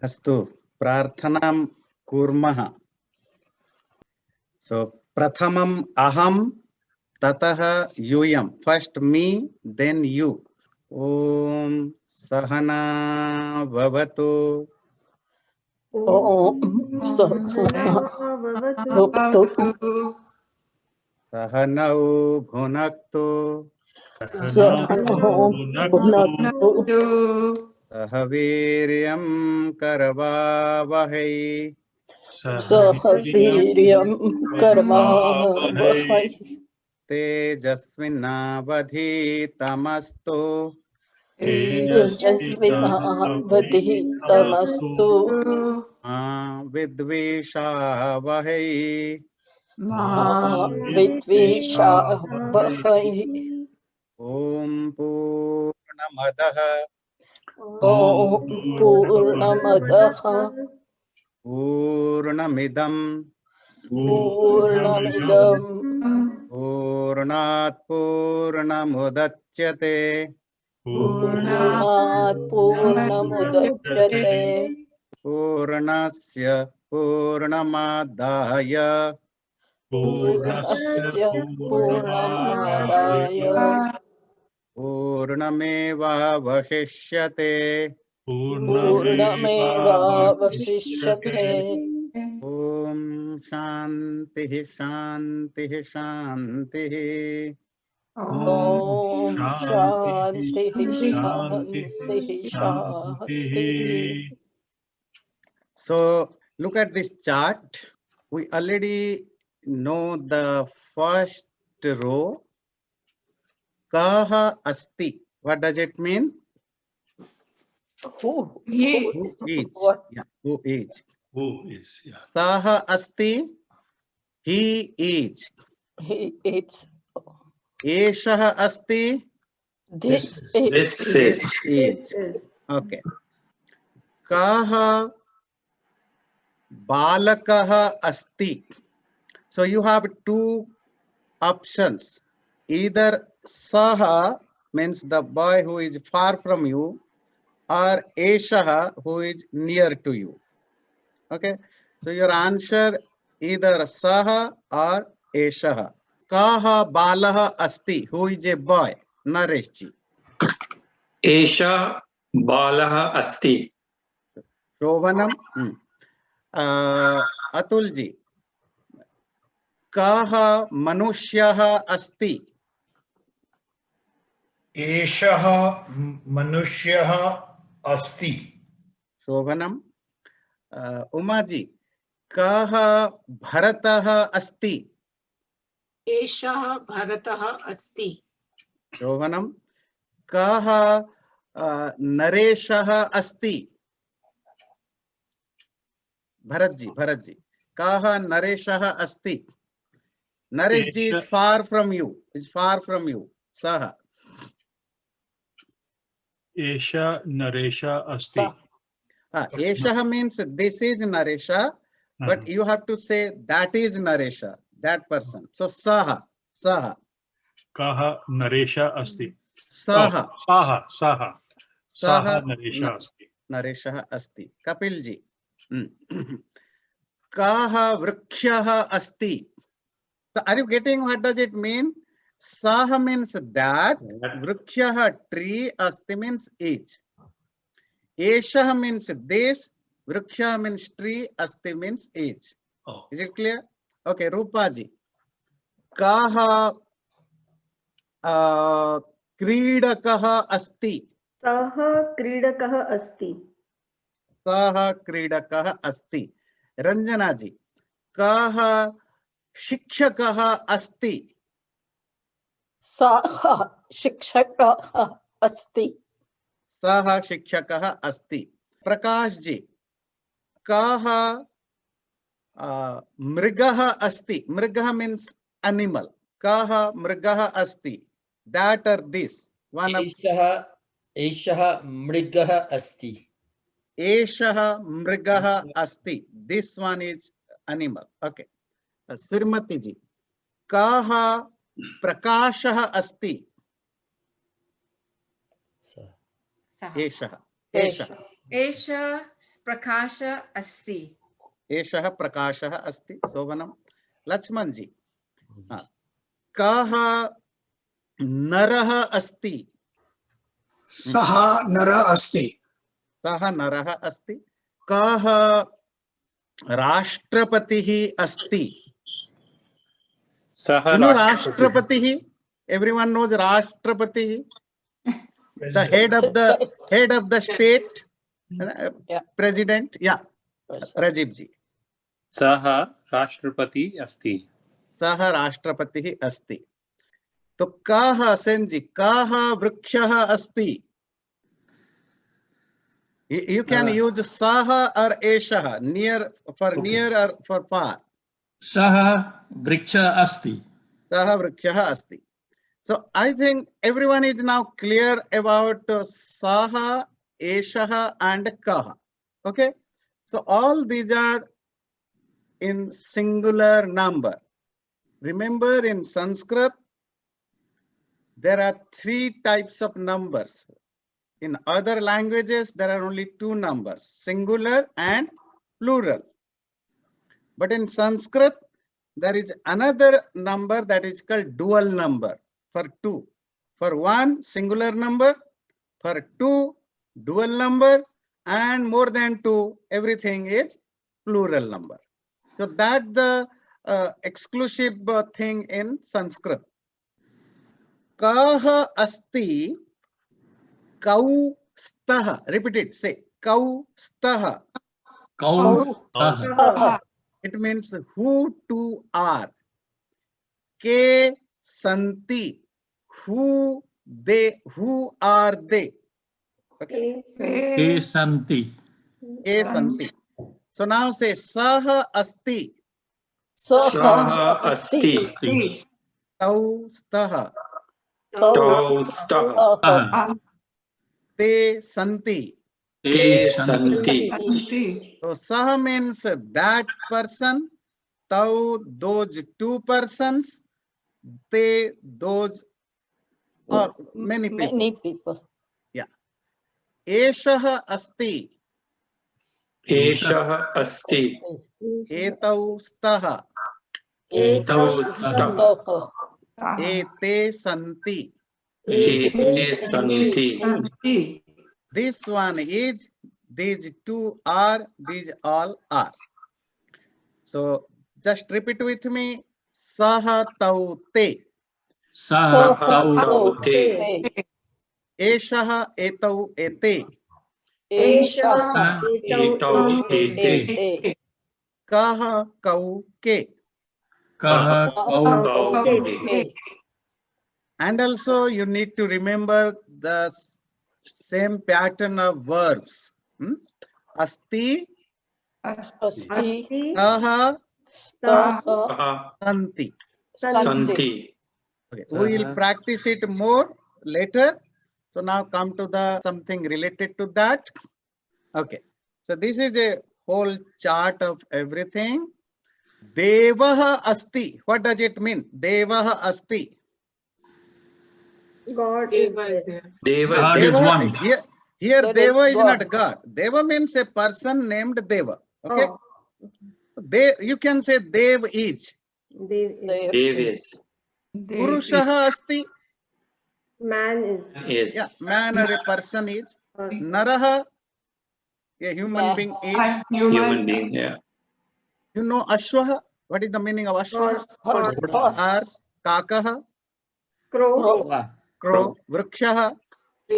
अस्तु, प्रार्थनां कुर्मः। So प्रथमम् अहं, ततः यूयं. First me, then you. ओम सहना भवतु. ओम सहना भवतु। सहनौ भुनक्तु. सहनौ भुनक्तु। सह वीर्यं करवावहै. सह वीर्यं करवावहै। तेजस्विनावधीतमस्तु. तेजस्विनावधीतमस्तु। मा विद्विषावहै. मा विद्विषावहै। ओम पूर्णमदः ओम पूर्णमदः पूर्णमिदं पूर्णमिदं पूर्णात् पूर्णमुदच्यते. पूर्णात् पूर्णमुदच्यते पूर्णस्य पूर्णमादाय पूर्णस्य पूर्णमादाय पूर्णमेवावशिष्यते. पूर्णमेवावशिष्यते। ओम शांतिः शांतिः शांतिः. ओम शांतिः शांतिः शांतिः। So look at this chart. We already know the first row. Kaha asti. What does it mean? Who Who is? what? Yeah, who is? Who is? Yeah. Saha asti. He is. He is. Eshaha asti. This This is. Is. Okay. Kaha balakaha asti. So you have two options. Either saha means the boy who is far from you, or eshaha who is near to you. Okay. So your answer either saha or eshaha. Kaha balaha asti. Who is a boy? Naresh ji. एषा बालः अस्ति. Shobhanam. Atul ji. Kaha manushyah asti. एषः मनुष्यः अस्ति. Shobhanam. Uma ji. Kaha bharatah asti. एषः भरतः अस्ति. Shobhanam. Kaha nareshah asti. Bharatji, Bharatji. Kaha nareshah asti. Naresh ji is far from you. Is far from you. Saha. Esha Naresha Asti. Eshaha means this is Naresha, but you have to say that is Naresha, that person. So Saha, Saha. Kaha Naresha Asti. Saha. Saha, Saha. Saha Saha Naresha Asti. Naresha asti. Kapil ji. Kaha vrikshaha asti. So are you getting what does it mean? Saha means that, vrikshaha tree, asti means is. Eshaha means this, vriksha means tree, asti means is. Oh. Is it clear? Okay, Rupa ji. Kaha क्रीडकः अस्ति. सः क्रीडकः अस्ति. सः क्रीडकः अस्ति. रंजना जी. कः शिक्षकः अस्ति. सः शिक्षकः अस्ति. सः शिक्षकः अस्ति. प्रकाश जी. कः मृगः अस्ति. मृगः means animal. कः मृगः अस्ति. That or this. One of एषः मृगः अस्ति. एषः मृगः अस्ति. This one is animal. Okay. Shrimati जी. कः प्रकाशः अस्ति. एषः. एषः. एषः प्रकाशः अस्ति एषः प्रकाशः अस्ति शोभनं लक्ष्मण जी कः नरः अस्ति सः नरः अस्ति सः नरः अस्ति कः राष्ट्रपतिः अस्ति सः राष्ट्रपतिः everyone knows राष्ट्रपतिः the head of the state Yeah. president Rajiv ji सः राष्ट्रपति अस्ति सः राष्ट्रपतिः अस्ति तो कः सेन जी कः वृक्षः अस्ति you can use सः or एषः near for near or for far सः वृक्षः अस्ति सः वृक्षः अस्ति so I think everyone is now clear about सः एषः and कः okay so all these are in singular number. Remember in Sanskrit there are 3 types of numbers. In other languages there are only 2 numbers, singular and plural. But in Sanskrit there is another number that is called dual number for 2. For 1 singular number, for 2 dual number, and more than 2 everything is plural number. So that's the exclusive thing in Sanskrit. Kah asti kau stah. Repeat it. Say kau stah. It means who two are. Ke santi. Who are they? Okay. ते सन्ति Ke santi. So now say saha asti. सः अस्ति Tau staha. तौ स्तः Te santi. ते सन्ति So saha means that person. Tau those 2 persons. Te those or many people. Many people. Eshah asti. एषः अस्ति Etau staha. एतौ स्तः Ete santi. एते सन्ति This one is, these 2 are, these all are. So just repeat with me. Saha tau te. सः तौ ते Eshaha etau ete. Esha. एतौ एते Kaha kau ke. कः तौ ते And also you need to remember the same pattern of verbs. Asti, Asti. kaha, Staha. santi. सन्ति Okay. We will practice it more later. So now come to the something related to that. Okay. So this is a whole chart of everything. Devaha asti. What does it mean? Devaha asti. God is Deva is there. there. Dev God is one. Here That Deva is is God. not God. Deva means a person named Deva. Okay. Oh, You can say Dev is. they, Dev is Purushaha asti. man is. Yeah, man or a person is. Naraha, a human Yeah. being is. human being yeah You know Ashwaha? What is the meaning of Ashwaha? Horse. Horse. Kakaha, Crow. crow. Vrikshaha,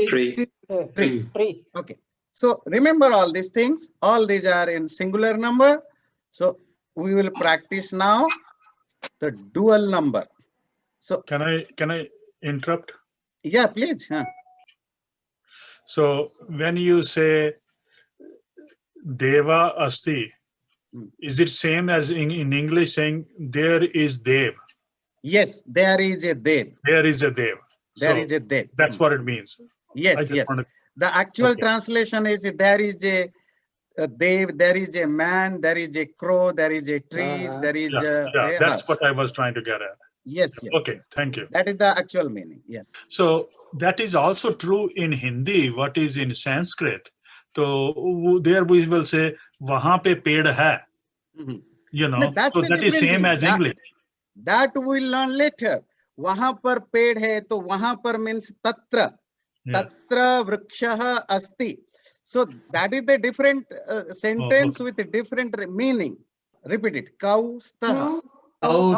tree Tree. okay. So remember all these things. All these are in singular number. So we will practice now the dual number. So Can I interrupt? yeah, please. So when you say Deva Asti, is it same as in English saying there is Dev? Yes, there is a Dev. There is a Dev. There So is a Dev. that's what it means. I Yes, just yes. wanted- The actual Okay. translation is there is a Dev, there is a man, there is a crow, there is a tree, there is Yeah, a that's horse. what I was trying to get at. Yes, yes. Okay, thank you. That is the actual meaning. Yes. So that is also true in Hindi, what is in Sanskrit. तो there we will say वहां पे पेड़ है, Mhm. you know. No, that's So a that is different same thing. as English. That we'll learn later. वहां पर पेड़ है तो वहां पर means तत्र. Yeah. Tatra vrikshah asti. So that is the different sentence okay. with a different meaning. Repeat it. Kau staha. औ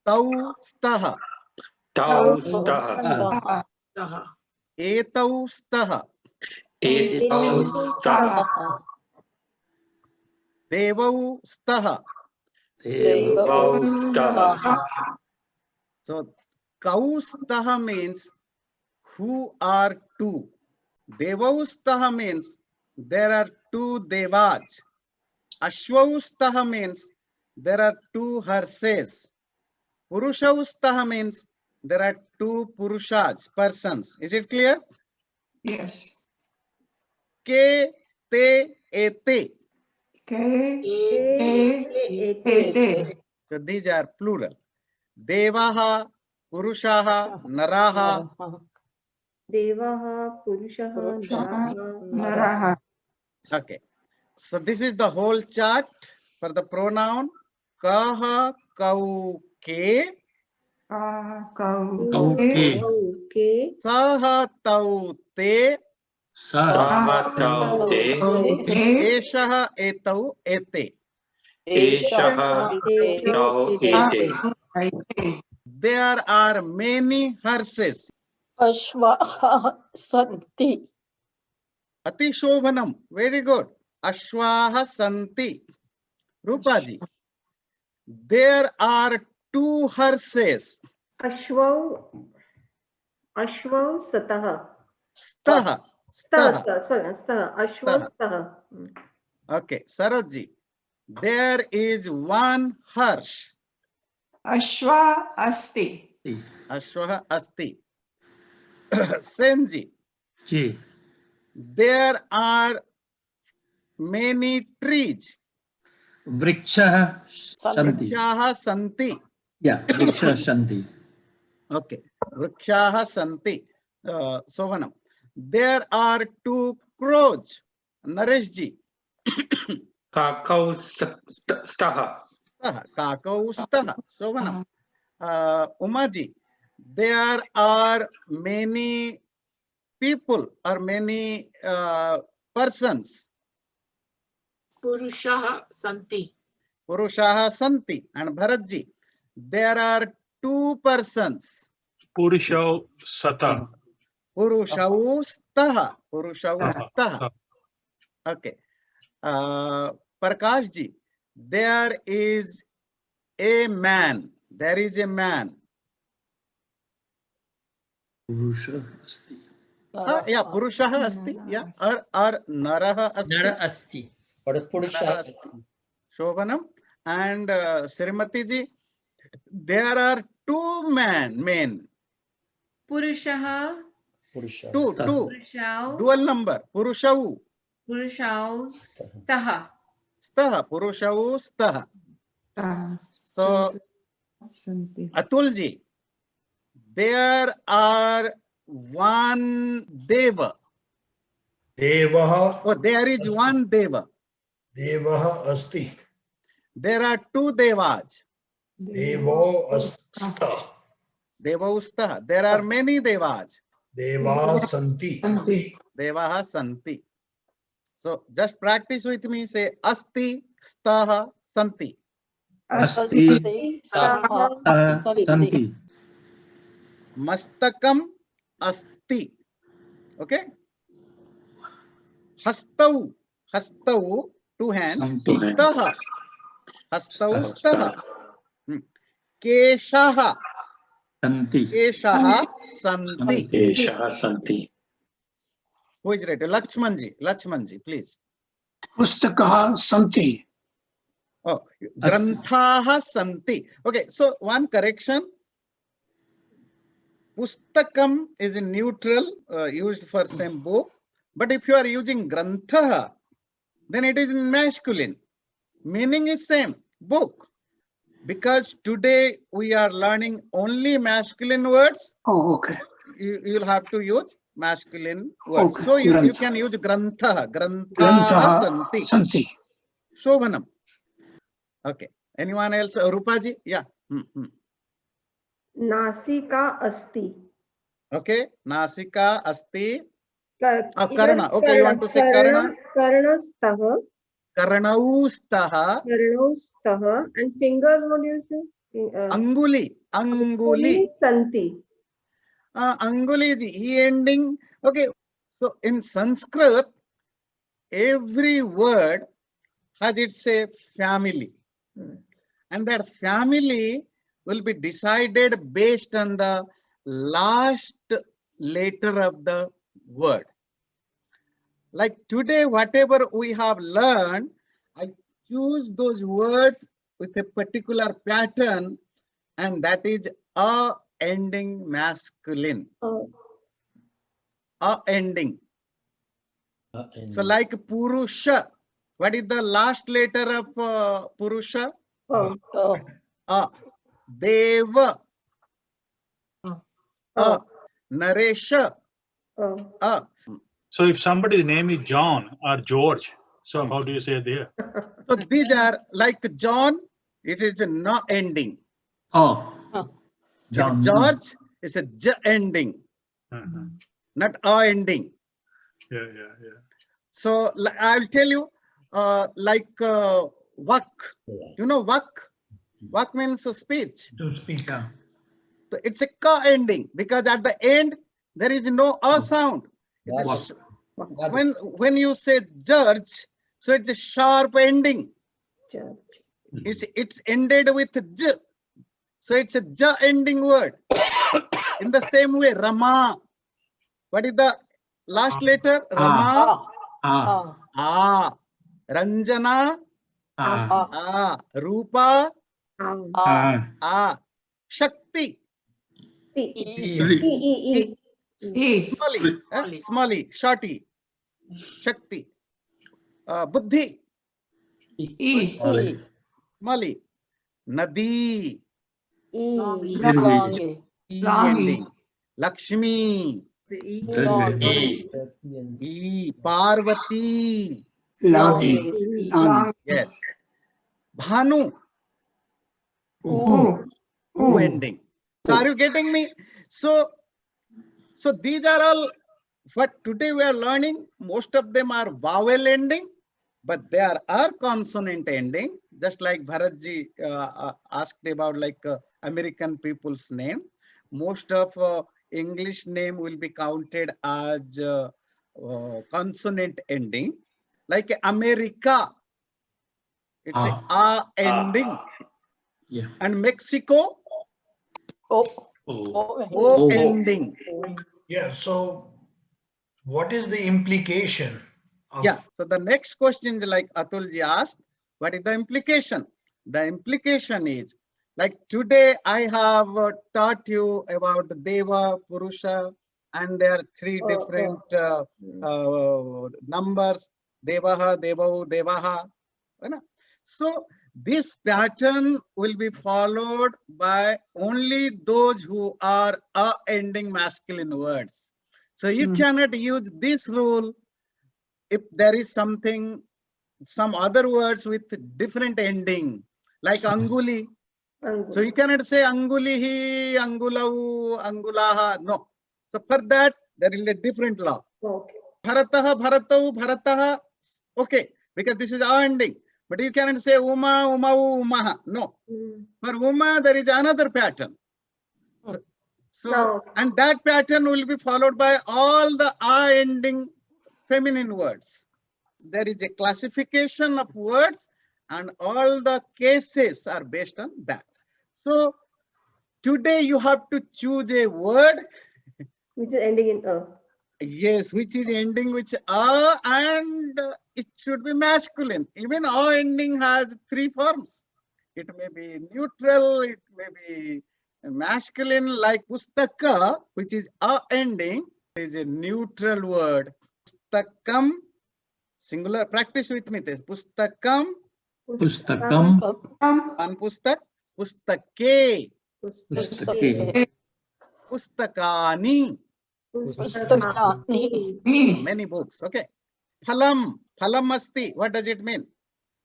Tau staha. Tau staha. Taha. Etau staha. Etau staha. Devau staha. Devau staha. So kau staha means who are two. Devau staha means there are two devas. Ashwau staha means there are two horses. Purushau staha means there are two purushas, persons. Is it clear? Yes. Ke, te, ete. So these are plural. Devaha, Purushaha, Naraha. Devaha, Purushaha, Naraha. Okay. So this is the whole chart for the pronoun. Kaha, kau, ke. कौके Okay. Saha, tau, te. Saha tau te. Eshaha, etau, ete. Eshaha tau ete. There are many horses. Ashvaha santi. Ati Shobhanam. Very good. Ashwaha santi. Rupaji. There are two horses. Ashwau Sataha. Staha. Staha. Staha. Ashwau Staha. Okay. Sarojji. There is one horse. Ashwa asti. Ashwaha asti. Senji. Ji There are many trees. वृक्षः सन्ति Vrikshaha santi. या वृक्षः सन्ति Okay. Vrikshaha santi. Sovanam. There are two crows. Nareshji. Kakau staha. Kakau staha. Sovanam. Umaji. There are many people or many persons. Purushaha santi. Purushaha santi. And Bharatji. There are two persons. Purushau sata. Purushau staha. Purushau staha. Okay. Prakashji. There is a man. There is a man. पुरुषः अस्ति Yeah, Purushaha asti. Yeah. Or Naraha asti. नर अस्ति और पुरुष Nara asti. Shobhanam. And Srimati ji. There are two men. Purushaha. Two. Purushau. Dual number. Purushau. Purushau Staha. Staha. Purushau staha. So, Atulji, there are one Deva. Devaha, Oh, there is one Deva. Devaha asti. There are two Devas. Devo asta. Devaustaha. There are many Devas. Deva santi. Devaha santi. So, just practice with me. Say, Asti, Staha, Santi. अस्ति Saha सन्ति Mastakam, Asti. Okay? Hastau. Hastau, two hands. Santi. Staha. Hastau, Staha. Keshaha. सन्ति Keshaha, Santi. Eshaha santi. Who is right? Lakshmanji, please. Pustakaha santi. Oh, Granthaha Santi. Okay, so one correction. Pustakam is in neutral, used for same book. But if you are using Granthaha, then it is in masculine. Meaning is same, book. Because today we are learning only masculine words, Oh, okay. you will have to use masculine word. Okay, So you grantha. can use grantha. Grantha Grantha santi. santi. Shobhanam. Okay. Anyone else? Rupaji? Yeah. नासिका अस्ति. Okay. Nasika asti. Either Karna. Okay, you want to say karna? कर्णस्तः, Karnaustaha. कर्णौस्तः, and fingers, what do you say? Anguli. Anguli. Santi. Anguli is E ending. Okay. So in Sanskrit, every word has its a family. And that family will be decided based on the last letter of the word. Like today, whatever we have learned, I choose those words with a particular pattern, and that is a ending masculine. A ending. So like Purusha, what is the last letter of Purusha? Deva. Naresha. So if somebody's name is John or George, so how do you say there? So these are like John, it is a no ending. Oh. John. George is a J ending, not A ending. Yeah. So I'll tell you, like Vak. You know Vak? Vak means speech. To speak. So it's a Ka ending because at the end there is no A sound. It's when you say Judge, so it's a sharp ending. It's ended with J. So it's a J ending word. In the same way, Rama. What is the last letter? Rama. Ranjana. Rupa. Shakti. Smally, shorty. Shakti. Buddhi. Smally. Nadi. Ending. Lakshmi. Parvati. Yes. Bhanu. Ending. So are you getting me? So these are all what today we are learning. Most of them are vowel ending, but there are consonant ending. Just like Bharatji asked about like American people's name. Most of English name will be counted as consonant ending. Like America, it's a ending. Yeah. And Mexico, O ending. Yeah. So, what is the implication? So the next question is like Atulji asked, what is the implication? The implication is like today I have taught you about the Deva, Purusha, and there are three different numbers, Devaha, Devau, Devaha. So this pattern will be followed by only those who are a ending masculine words. So you cannot use this rule if there is some other words with different ending, like Anguli. So you cannot say Angulihi, Angulau, Angulaha. No. So for that, there is a different law. Bharataha, Bharatau, Bharataha. Okay, because this is our ending. But you cannot say Uma, Umau, Umaha. No. For Uma, there is another pattern. So and that pattern will be followed by all the A ending feminine words. There is a classification of words and all the cases are based on that. So today you have to choose a word which is ending in A. Yes, which is ending with A, and it should be masculine. Even A ending has three forms. It may be neutral, it may be masculine, like Pustaka, which is A ending, is a neutral word. Pustakam, singular, practice with me this. Pustakam. Pustakam. One pustak. Pustake. Pustake. Pustakani. Pustakani. Many books. Okay. Phalam. Phalam asti. What does it mean?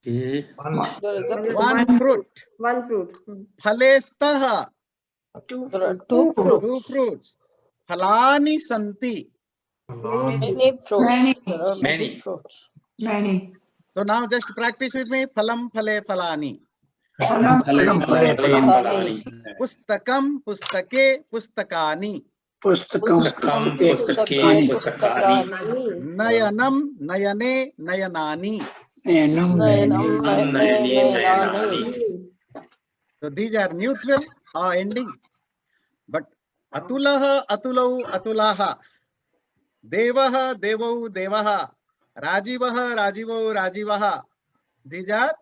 There is a One fruit. One fruit. Phale staha. Two there are fruit. two fruits. Two fruits. Phalani santi. Many fruits. Many. There are many Many. fruits. Many. So now just practice with me. Phalam phale phalani. Phalam, Phalam phale phalam. Phalani. Pustakam pustake pustakani. Pustakam Pustakam pustake pustake pustakani. pustakani. Nayanam nayane nayanani. Nayanam Nayanam nayane. nayanani. So these are neutral or ending. But atulaha atulau atulaha. Devaha devau devaha. Rajivaha rajivau rajivaha. These are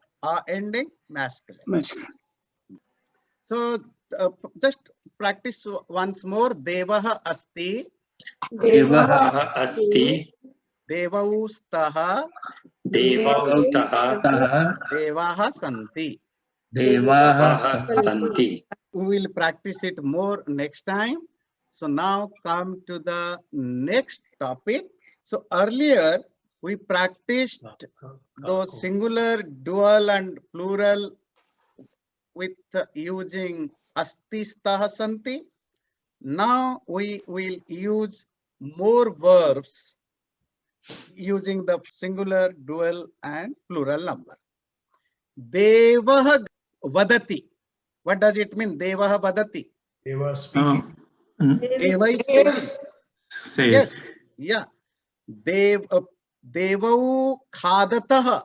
ending masculine. Masculine. So just practice once more. Devaha asti. Devaha asti. Devau staha. Devaustaha. Devaha santi. Devaha santi. We will practice it more next time. So now come to the next topic. So earlier we practiced those singular, dual and plural with using asti, staha, santi. Now we will use more verbs using the singular, dual and plural number. Devaha vadati. What does it mean? Devaha vadati. They were speaking. Deva is speaking. Yes. Yeah. Devau khadataha.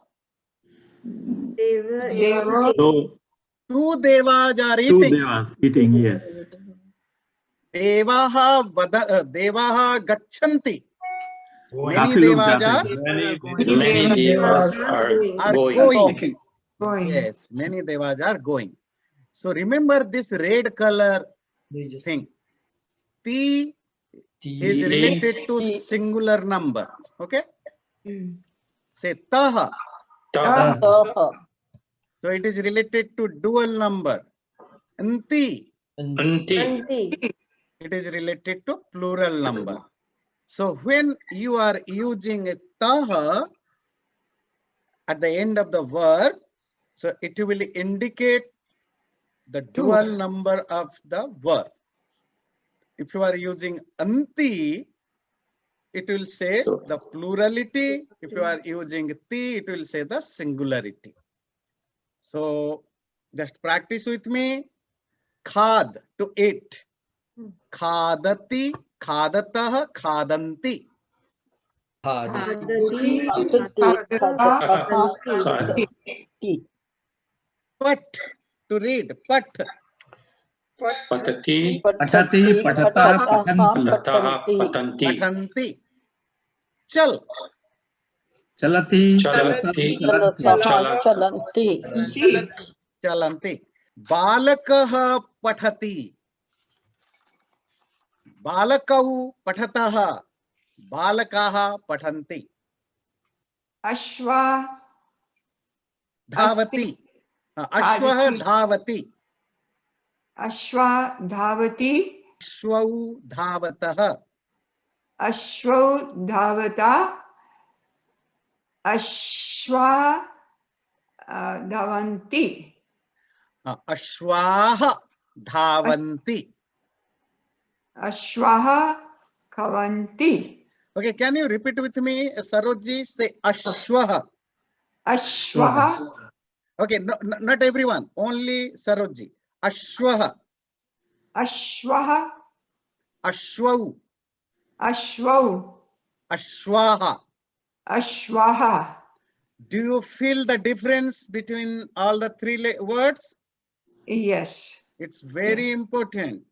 Deva. Two devas are Two eating. devas eating, yes. Devaha gacchanti. Many काफी लोग devas जाते are हैं. Many devas are going. going. Going. Yes, many devas are going. So remember this red color thing. T is related to singular number. Okay. Say taha. Taha. Taha. So it is related to dual number. Anti. Anti. It is related to plural number. So when you are using taha at the end of the verb, so it will indicate the dual number of the verb. If you are using anti, it will say the plurality. If you are using ti, it will say the singularity. So just practice with me. Khad, to eat. Khadati, khadatah, khadanti. Pat, to read. Pat. Patati. Patati, patata, Pataha. Patanti. Patanti. Chal. Chalati, Chalati. Chalanti. Chalanti. Balakah pathati. Balakau patataha. Balakaha pathanti. Ashwa. Dhavati. Ashwah dhavati. Ashwa dhavati. Ashwau dhavatāh. Ashwa dhavata. Ashwa dhavanti. Ashwaha dhavanti. Ashwaha kavanti. Okay, can you repeat with me, Sarojji? Say Ashwaha. Ashwaha. Okay, no, not everyone, only Sarojji. Ashwaha. Ashwaha. Ashwau. Ashwau. Ashwaha. Ashwaha. Do you feel the difference between all the three words? Yes. It's very important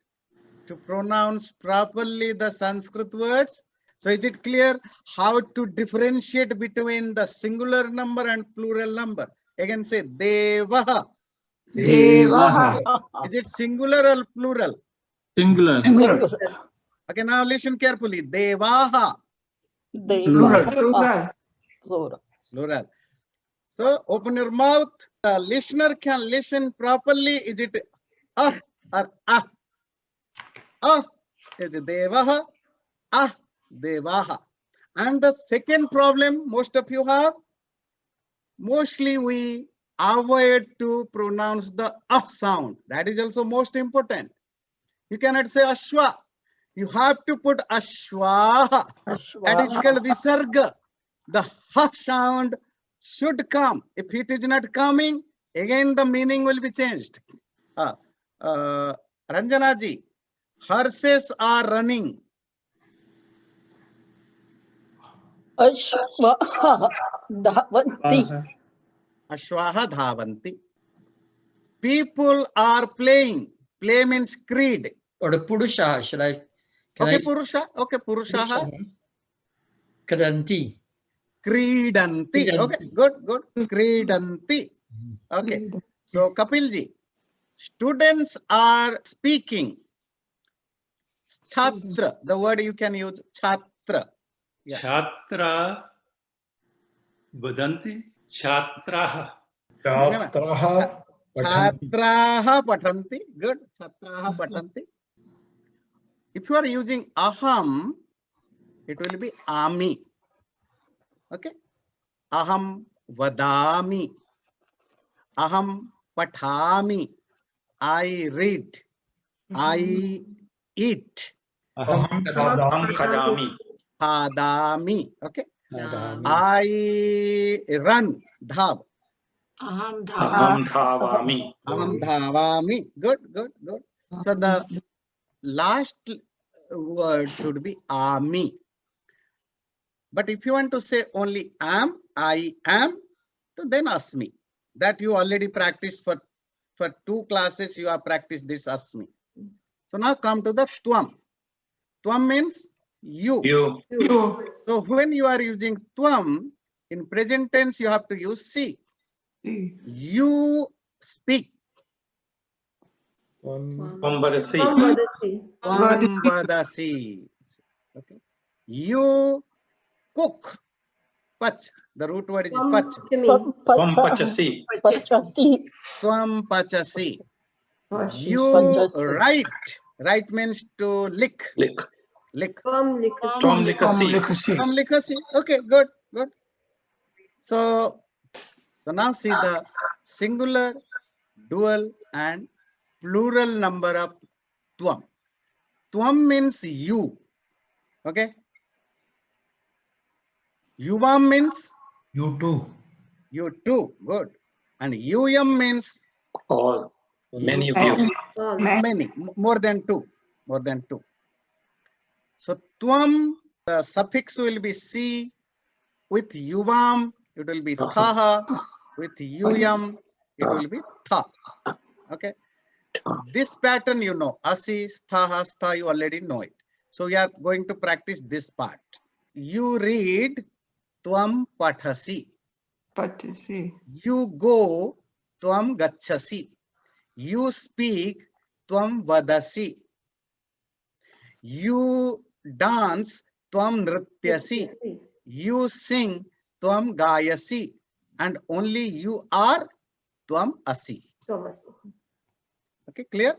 to pronounce properly the Sanskrit words. So is it clear how to differentiate between the singular number and plural number? Again say Devaha. Devaha. Is it singular or plural? singular. Okay, now listen carefully. Devaha. Plural. Plural. So open your mouth. The listener can listen properly. Is it ah or ah? Ah is Devaha. ah devaha. And the second problem most of you have, mostly we avoid to pronounce the sound. That is also most important. You cannot say ashwa. You have to put ashwaha. That is called visarga. The ha sound should come. If it is not coming, again the meaning will be changed. Ranjana ji, horses are running. Ashwaha dhavanti. Ashwaha dhavanti. People are playing. Play means creed. Or the Purusha, should I? Okay, Purusha. Okay, Purushaha. Kridanti. Kridanti. Okay, good, good. Kridanti. Okay. So, Kapilji, students are speaking. Chhatra, the word you can use, chhatra. Yeah. Chhatra vadanti. Chhatraha. Shastraha Chhatraha pathanti. Good. Chhatraha pathanti. If you are using aham, it will be ami. Okay. Aham vadami. Aham pathami. I read. I eat. Aham Aham khadami. khadami. Padami. Okay. I run. Dhab. Aham Aham dhavami. Aham dhavami. Good, good, good. So the last word should be ami. But if you want to say only am, I am, so then asmi. That you already practiced for 2 classes, you have practiced this asmi. So now come to the tvam. Tvam means you. You. So when you are using tvam, in present tense, you have to use si. You speak. Vambadasi. Tvam vadasi. Okay. You cook. Pach. The root word is pach. Vampachasi. Pachati. Tvam pachasi. You write. Write means to lick. Lick. Lick. Tom Tom likasi. likasi. Tvam likasi. Okay, good, good. So now see the singular, dual, and plural number of tvam. Tvam means you. Okay. Yuvam means You too. you too. Good. And yum means All. Many of you. many, more than 2. More than 2. So tvam, the suffix will be si. With yuvam, it will be thaha. With yum, it will be tha. Okay. This pattern you know. Asi, sthaha, stha, you already know it. So we are going to practice this part. You read, tvam pathasi. Patasi. You go, tvam gachasi. You speak, tvam vadasi. You dance, tvam nrityasi. You sing, tvam gayasi. And only you are, tvam asi. Okay, clear?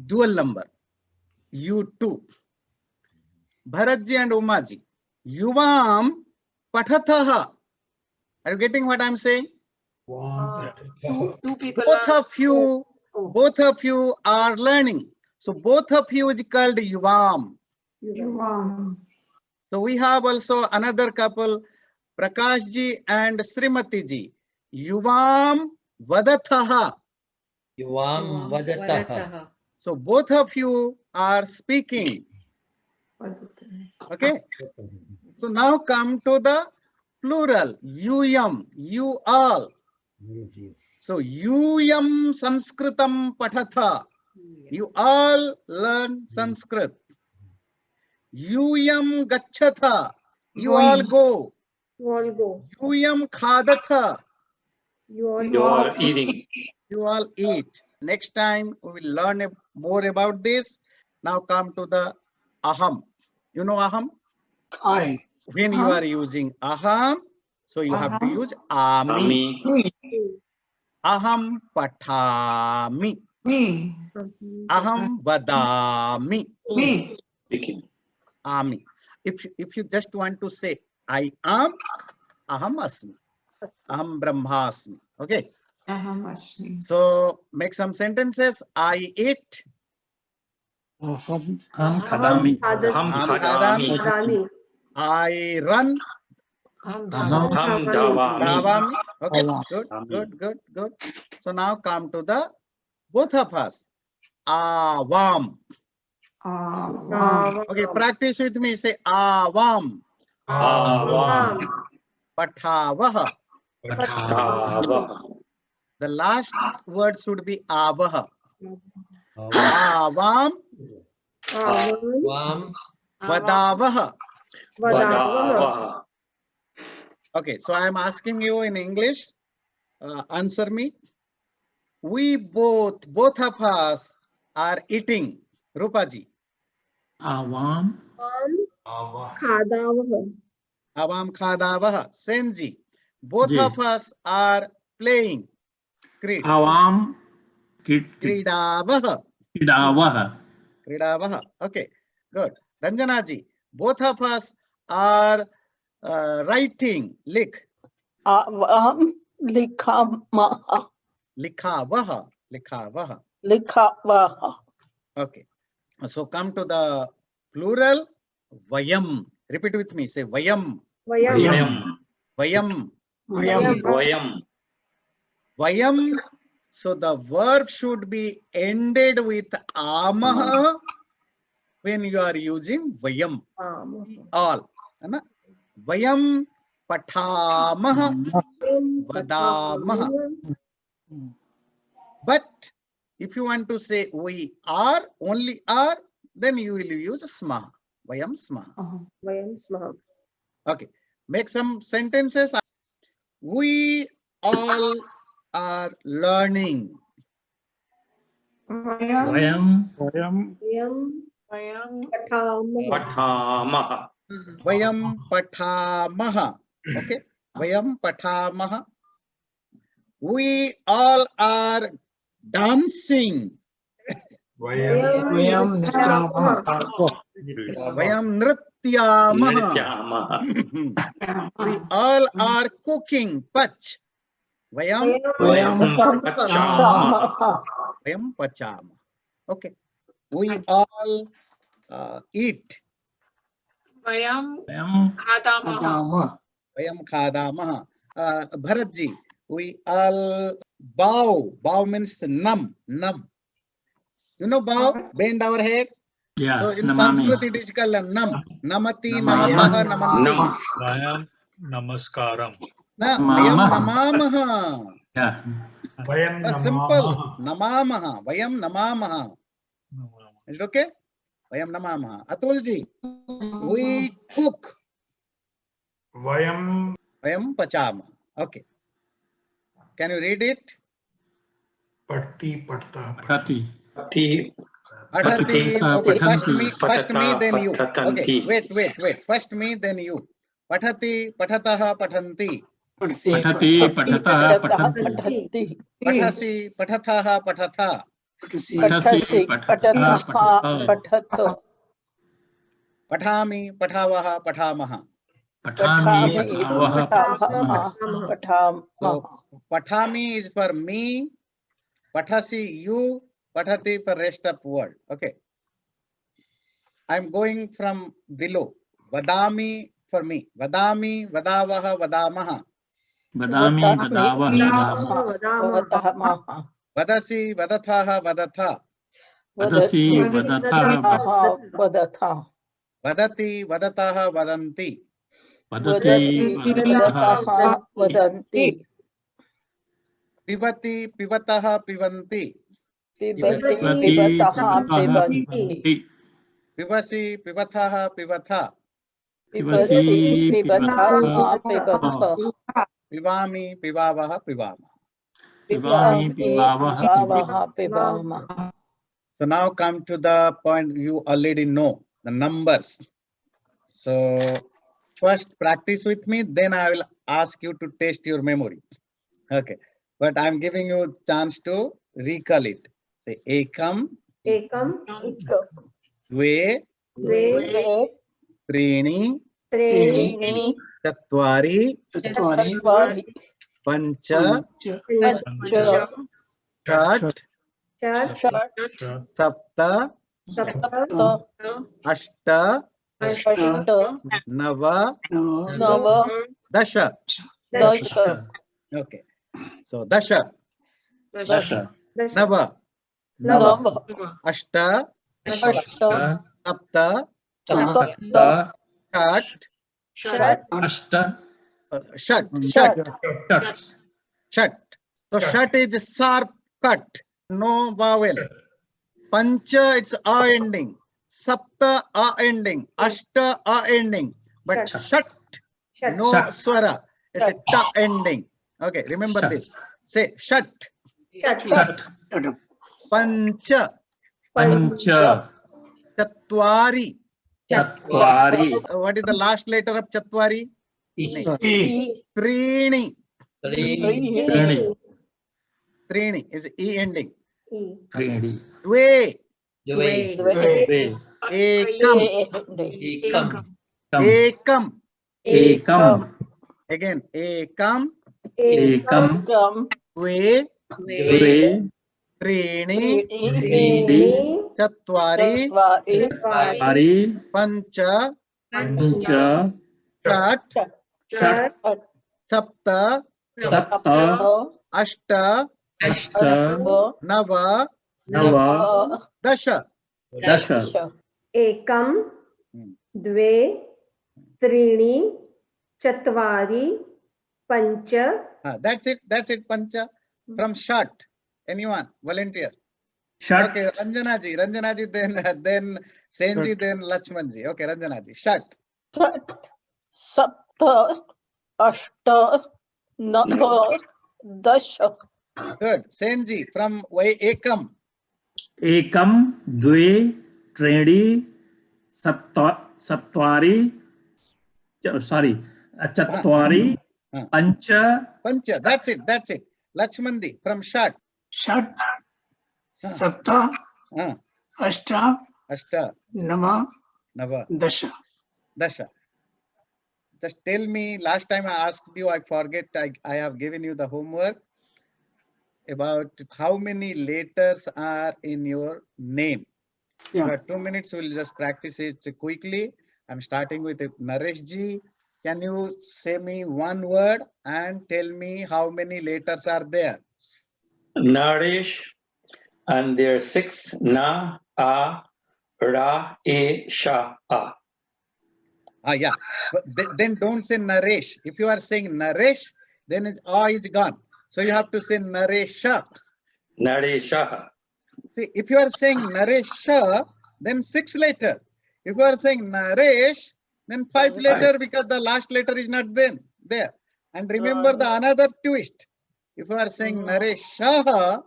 Dual number. You two. Bharatji and Umaji. Yuvam pathathaha. Are you getting what I'm saying? Two people Both are. both of you are learning. So both of you is called Yuvam. Yuvam. So we have also another couple, Prakash ji and Srimati ji. Yuvam vadathaha. Yuvam vadataha. So both of you are speaking. Okay. So now come to the plural. Yum. You all. So yum Sanskritam pathatha. You all learn Sanskrit. Yum gachatha. You all go. Yum khadatha. You are eating. You all eat. Next time we will learn more about this. Now come to the aham. You know aham? I. When you are using aham, so you have to use ami. Ami. Aham pathami. Me. Aham vadami. Me. Speaking. ami. If you just want to say I am, aham asmi, aham brahmasmi. Okay. Aham asmi. So make some sentences. I eat. Aham Aham khadami. Ham Aham khadami. Khadami. I run. Aham Ham davami. Davami. Okay. Davami. Good. So now come to the both of us. Avam. Avam. Okay. Practice with me. Say avam. Avam. Patavaha. Tava. The last word should be avaha. Avam. Avam. Vam. Vadavaha. Vadava. Okay, so I am asking you in English. Answer me. We both of us are eating. Rupaji. Avam. Khadavaha. Avam khadavaha. Senji. Both Ji. of us are playing. Avam. Kridavaha. Kidavaha. Kridavaha. Okay, good. Ranjanaji. Both of us are writing. Avam likamaha. Likavaha. Likavaha. Okay. So come to the plural. Vayam. Repeat with me. Say vayam. Vayam. Vayam. Vayam. Vayam. So the verb should be ended with amaha when you are using vayam. All. है ना? Vayam patamaha vadamaha. But if you want to say we are, only are, then you will use smaha. Vayam smaha. Vayam smaha. Okay. Make some sentences. We all are learning. Vayam. Vayam. Vayam patamaha. Patamaha. Vayam patamaha. Okay. Vayam patamaha. We all are dancing. Vayam nityamaha. Vayam nrityamaha. Nityamaha. We all are cooking. Pach. Vayam Vayam Pachamaha. Vayam pachama. Okay. We all eat. Vayam Vayam. khadamaha. khadamaha. Vayam khadamaha. Bharatji, we all bow. Bow means nam. You know bow? Bend our head. Yeah. So in Namami. Sanskrit it is called nam. Namati, Namami. namataha, namanti. Vayam namaskaram. Na, vayam Namamaha. namamaha. Yeah. Vayam Simple. namamaha. Namamaha. Vayam namamaha. Is it okay? Vayam namamaha. Atulji, we cook. Vayam Vayam pachama. Okay. Can you read it? patti patta. Patati. Pati. Pathati. Okay. First me, Patata. then you. Okay. Patatanti. Wait. First me, then you. Pathati, patataha, pathanti. Patati. Patataha. Patanti. Patati. Pathasi, patathaha, patatha. Patasi. Patataha. Patataha. Pathami, pathavaha, pathamaha. Patami. Patami. Patavaha. Patamaha. So pathami is for me. Pathasi, you. Pathati for rest of word. Okay. I'm going from below. Vadami for me. Vadami, vadavaha, vadamaha. Badami. Badavaha. Vadamaha. Vadasi, vadathaha, vadatha. Vadasi. Vadatha. Vadatha. Vadati, vadataha, vadanti. Vadati. Vadataha. Vadanti. Pivati, pivataha, pivanti. Pibati. Pivati. Pibataha. Pibanti. Pivanti. Pivasi, pivathaha, pivatha. Pibasi. Pibataha. Pibatha. Pivami, pivavaha, pivama. Pivami. Pivavaha. Pivavaha. Pivama. So now come to the point you already know, the numbers. So first practice with me, then I will ask you to test your memory. Okay. But I'm giving you a chance to recall it. Say ekam, Ekam. dve, Dve. त्रीणि त्रीणि चत्वारि चत्वारि पञ्च पञ्च षट् षट् सप्त सप्त अष्ट अष्ट नव नव दश. दश Okay. So dasha, दश nava, नव अष्ट अष्ट सप्त सप्त षट् षट् अष्ट षट् षट् षट् षट्. So shat is sharp cut, no vowel. Pancha, it's a ending. Sapta, a ending. Ashta, a ending. But shat, no Shat. swara. It's a ta ending. Okay, remember Shat. this. Say shat, षट् pancha, पञ्च chatwari. चत्वारि What is the last letter of chatwari? त्रीणि Trini. त्रीणि Trini is e ending. त्रीणि Dve, द्वे द्वे ekam, एकम् ekam. एकम् Again, ekam, एकम् dve, द्वे त्रीणि त्रीणि चत्वारि चत्वारि पञ्च पञ्च षट् षट् सप्त सप्त अष्ट अष्ट नव नव दश. दश एकं द्वे त्रीणि चत्वारि पञ्च. That's it, pancha. From short. Anyone volunteer? षट् Okay, Ranjana ji, then Senji, then Lakshman ji. Okay, Ranjana ji, short. सप्त अष्ट नव दश. Good. Senji, from ekam. एकम् द्वे त्रीणि चत्वारि चत्वारि पञ्च Pancha, that's it. Lakshman ji, from short. षट् सप्त अष्ट Ashta, नव nava, दश. dasha. Just tell me, last time I asked you, I forget, I have given you the homework about how many letters are in your name. Yeah. For 2 minutes, we'll just practice it quickly. I'm starting with Naresh ji. Can you say me one word and tell me how many letters are there? Naresh, and there are 6 na, a, ra, e, sha, a. Yeah. But then don't say Naresh. If you are saying Naresh, then it's A is gone. So you have to say Naresha. Naresha. See, if you are saying Naresha, then 6 letter. If you are saying Naresh, then 5 letter because the last letter is not there. And remember the another twist. If you are saying Naresha,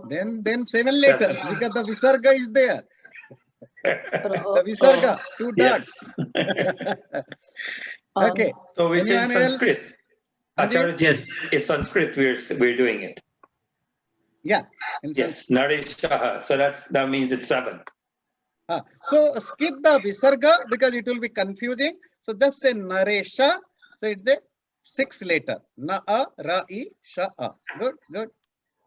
then 7 letters because the Visarga is there. The Visarga, 2 dots. Okay. So we say Anyone else? Sanskrit. Acharya, yes, it's Sanskrit. We're doing it. Yeah. Yes, Naresha. So that means it's 7. So skip the Visarga because it will be confusing. So just say Naresha. So it's a 6 letter. Na, a, ra, i, sha, a. Good.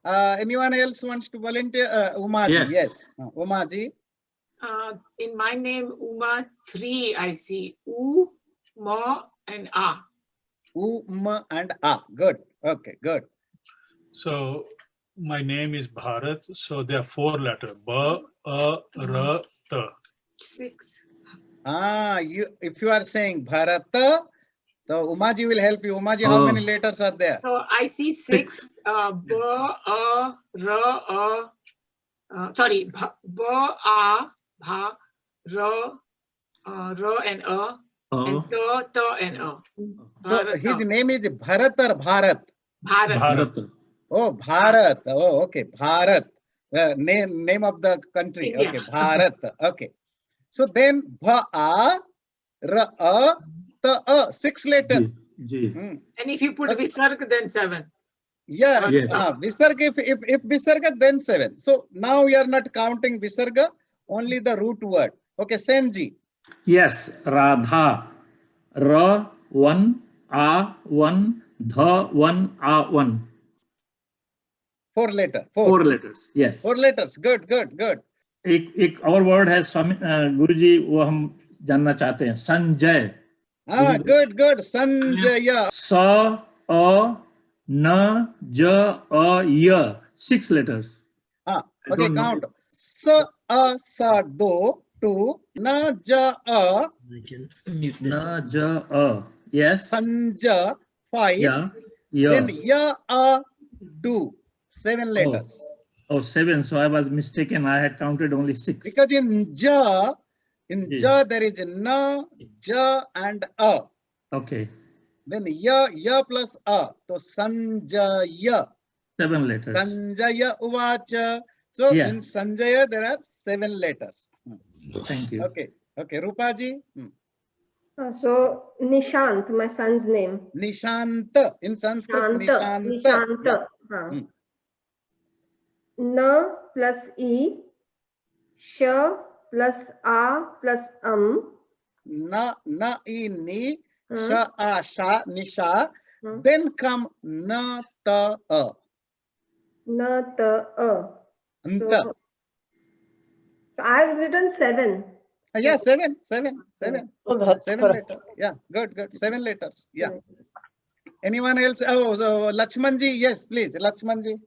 Anyone else wants to volunteer? Umaji, yes. Umaji. In my name, Uma, 3 I see. U, Ma, and A. U, M, and A. Good. Okay, good. So my name is Bharat. So there are 4 letters. B, A, R, T. 6. If you are saying Bharata, so Umaji will help you. Umaji, how many letters are there? So I see 6. B, A, R, sorry, B, A, Bha, R, and A, and T, and A. So his name is Bharat or Bharat? Bharat. Oh, Bharat. Oh, okay. Bharat. Name of the country. India. Okay, Bharat. Okay. So then Bha, A, Ra, A, Ta, A. 6 letters. And if you put Visarga, then 7. Yeah. Yes. Visarga, if Visarga, then 7. So now we are not counting Visarga, only the root word. Okay, Senji. Yes, Radha. R one, A one, Dha one, A one. 4 letter. 4 letters. Yes. 4 letters. Good, good, good. एक और word है स्वामी गुरुजी, वो हम जानना चाहते हैं. Sanjay. Good, good. Sanjaya. Sa A Na Ja A Ya. 6 letters. Okay, count. Sa A Sa Do 2 Na Ja A Na Ja A. Yes. Sanja 5. Yeah. Yeah. Then Ya A Do 7 letters. Oh, 7. So I was mistaken. I had counted only 6. Because in Ja there is Na, Ja and A. Okay. Then Ya plus A. So Sanjaya. 7 letters. Sanjaya Uvacha. So Yeah. in Sanjaya there are 7 letters. Thank you. Okay. Okay. Rupaji. So Nishant, my son's name. Nishanta. In Sanskrit, Nishanta. Nishanta. Nishanta. Hmm. Na plus E. Sh plus A plus Na I ni. Hmm. Sha a sha nisha. Hmm. Then come na ta a. Na ta a. Anta. So I've written 7. Yeah, 7. Oh, that's 7 correct. letters. Yeah, good. 7 letters. Yeah. Anyone else? Oh, so Lakshmanji. Yes, please. Lakshmanji.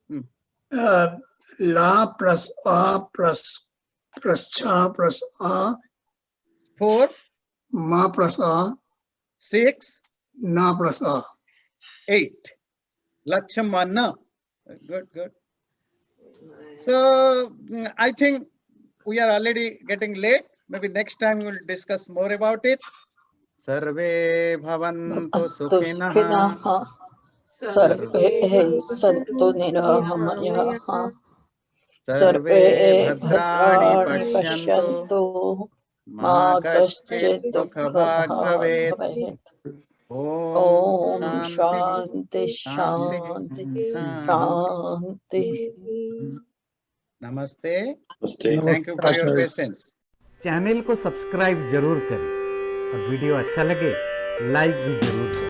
La plus A plus Cha plus A. 4, Ma plus A. 6, Na plus A. 8. Lakshmana. Good. So I think we are already getting late. Maybe next time we'll discuss more about it. Sarve bhavantu sukhinah. Sukhinaha. Sarve santu nirahamaya. Sarve bhadrani pashyantu. Ma kaschit dukhabhag bhavet. Om Shanti Shanti Shanti. Namaste. Thank you for your patience. Channel को subscribe जरूर करें और video अच्छा लगे like भी जरूर करें.